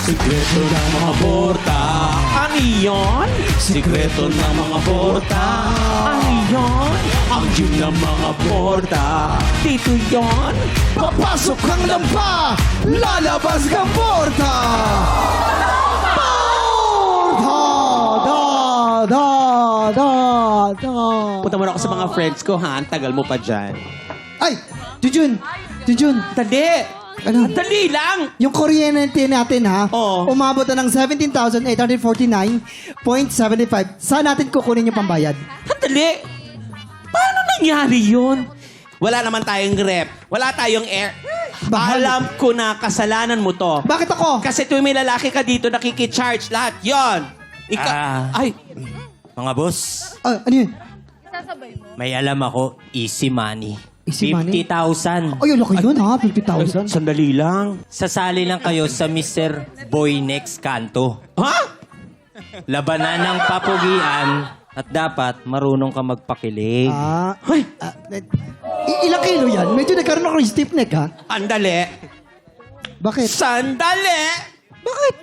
Sikreto ng mga porta. Ano yun? Sikreto ng mga porta. Ano yun? Ang yun ng mga porta. Dito yun. Papasok kang lampa, lalabas kang porta! Da! Punta mo na ako sa mga friends ko, ha? Ang tagal mo pa dyan. Ay! Junjun! Dali! Ano? Dali lang! Yung kuryente natin, ha? Oo. Umabot na ng 17,849.75. Saan natin kukunin yung pambayad? Dali! Paano nangyari yun? Wala naman tayong rep. Wala tayong air. Bahal. Alam ko na kasalanan mo to. Bakit ako? Kasi tuwing may lalaki ka dito, nakikicharge lahat. Yon. Ay, Mga boss, Ano yun? may alam ako, easy money. Easy money? 50,000. Ay, laki nun, ha? 50,000. sandali lang. Sasali lang kayo sa Mr. Boy Next Kanto. Ha? Labanan ng papugian at dapat marunong ka magpakilig. Ay, Ilang kilo yan? Medyo nagkaroon ako ng stiff neck, ha? andali. Bakit? Sandali! Bakit?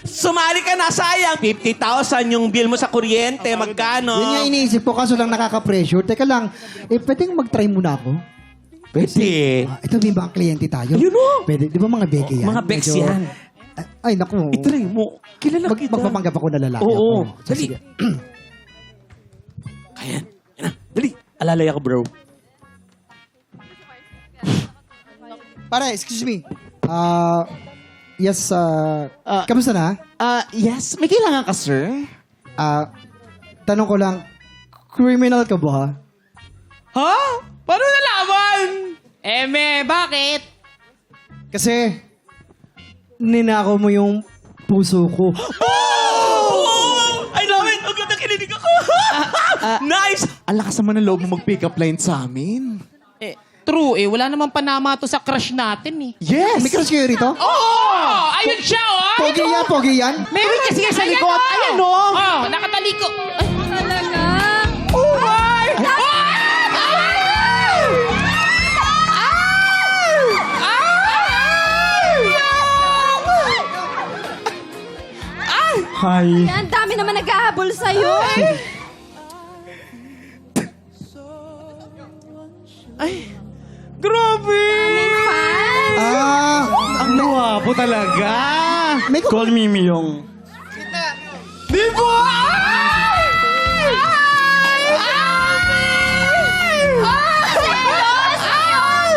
Sumali ka na, sayang. 50,000 yung bill mo sa kuryente. Magkano? Yun nga iniisip ko, kaso lang nakaka-pressure. Teka lang, pwedeng mag-try muna ako? Pwede. Ito, may mga kliyente tayo. Ayun, oh. Pwede, di ba mga beke yan? Mga beks yan. Ay, naku. Itry mo. Kilala kita. Magpapanggap ako na lalaki Oo. ako. Dali. Sige. Kaya. Yan na. Dali. Alalay ako, bro. Pare, excuse me. Yes, kamusta na? Yes, may kailangan ka, sir? Tanong ko lang, criminal ka ba? Ha? Paano nalaman? Bakit? Kasi, ninakaw mo yung puso ko. I love it! Ang ganda kinilig ako! Nice! Ang lakas naman ng loob mo mag-pick up line sa amin. True wala namang panama to sa crush natin eh. Yes! May crush kayo rito? Oh! Ayun siya oh! Pogi yan? Meron kasi sa likod. Ayan oh! Oh, nakataliko. Ay, Talaga? oh my! Hi. Ang dami naman nag-ahabol sa'yo. Grabe! Fan? Ang guwapo talaga. May Call me Miyong. Di ba?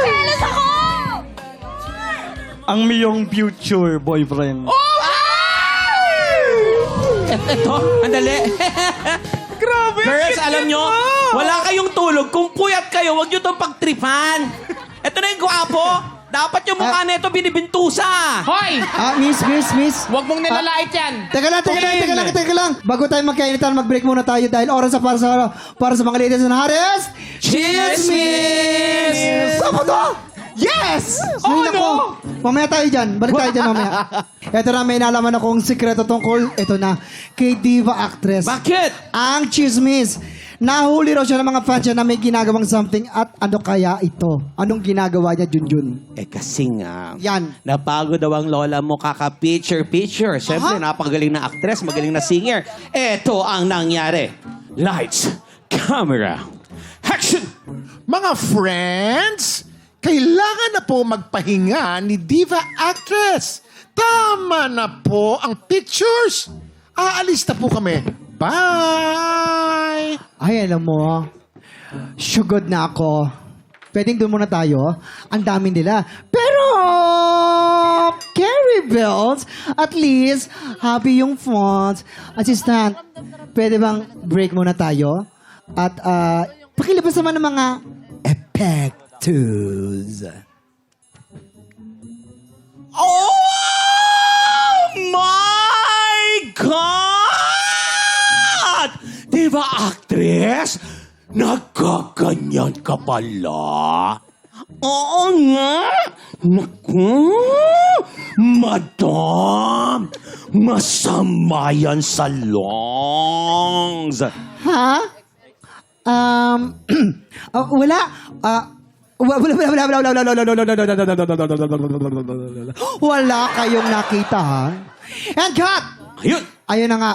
Pelos ako! Ang Miyong future boyfriend. Ito, andali. Grabe! Girls, alam nyo, wala kayong tulog. Kung puyat kayo, huwag nyo itong pagtripan. Ito na yung gwapo. Dapat yung mukha na ito binibintusa. Hoy! miss. Huwag mong nilalait yan. Teka lang. Bago tayo magkainitan, mag-break muna tayo dahil oras na para sa mga ladies and Hares. Cheers, miss! Saan to? Yes! Ay, nako. Mamaya tayo dyan. Balik tayo dyan mamaya. Ito na, may nalaman akong sikreto tungkol. Ito na, kay diva actress. Bakit? Ang chismis. Nahuli raw siya ng mga fans niya na may ginagawang something at ano kaya ito? Anong ginagawa niya, Junjun? Kasi nga, Yan. nabago daw ang lola mo kaka-picture. Siyempre, napakagaling na actress, magaling na singer. Ito ang nangyari. Lights, camera, action! Mga friends, kailangan na po magpahinga ni Diva Actress. Tama na po ang pictures. Aalis na po kami. Bye! Ay, alam mo, sugod na ako. Pwedeng doon muna tayo. Ang dami nila. Pero, Carrie Bells, at least, happy yung fonts. Assistant, pwede bang break muna tayo? At, pakilabas naman ng mga effectus. Oh my God! Diba, actress? Nagkaganyan ka pala? Oo nga. Naku, madam, masama yan sa lungs. Ha? Wala. Wala kayong nakita, ha? And cut! Ayun! Ayun na nga.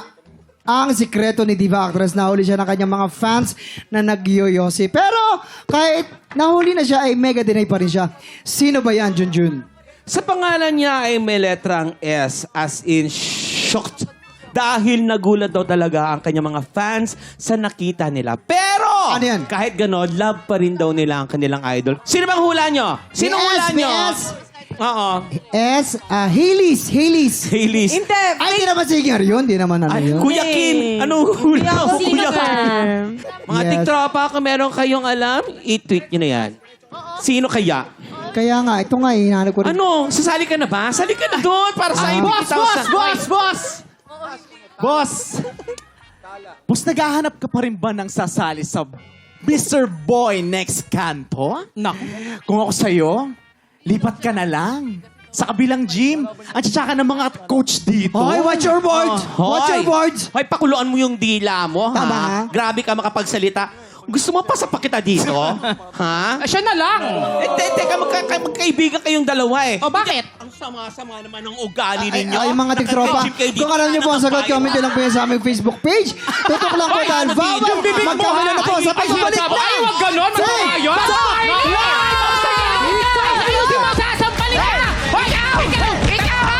Ang sikreto ni Diva Actress, nahuli siya ng kanyang mga fans na nagyoyosi. Pero kahit nahuli na siya, ay mega deny pa rin siya. Sino ba yan, Junjun? Sa pangalan niya ay may letrang S as in shocked. Dahil nagulat daw talaga ang kanyang mga fans sa nakita nila. Pero, Ano yan? kahit ganon, love pa rin daw nila ang kanilang idol. Sino bang hula nyo? Sino hula nyo? Oo. S, Hailey's. Hailey's. Ay, di naman singer yun. Di naman ano yun. Kuya Kim, ano hula mo? Sino Kuya ka? Kim. Mga Yes. tiktropa, kung meron kayong alam, i-tweet nyo na yan. Sino kaya? Kaya nga, ito nga, hinahanap ko rin. Ano? Sasali ka na ba? Sali ka na doon para sa Boss, naghahanap ka pa rin ba ng sasali sa Mr. Boy Next Canto? Naku. Kung ako sa'yo, lipat ka na lang sa kabilang gym. At tsaka ng mga coach dito. Hoy, watch your words! Watch your words! Hoy, pakuluan mo yung dila mo, ha? Tama, ha? Grabe ka makapagsalita. Gusto mo pa sa pakita dito? ha? Siya na lang. Teka, magkaibigan kayong dalawa eh. O bakit? Ang sama-sama naman ng ugali Ay, ninyo. ay, mga tiktropa, Nag-gym kayo dito. kung alam niyo po ang sagot, comment nyo lang po yan sa aming Facebook page. Tutok lang po dahil bawal. Magkamala na po sa pagbalik na. Ay, wag ganon. Magkakayon. Ayusin mo, sasampalin ka! Hoy, ikaw, ha?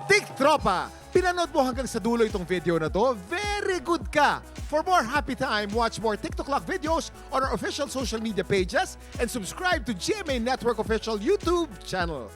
Tiktropa, pinanood mo hanggang sa dulo itong video na to? Very good ka! For more happy time, watch more TikTok Clock videos on our official social media pages and subscribe to GMA Network official YouTube channel.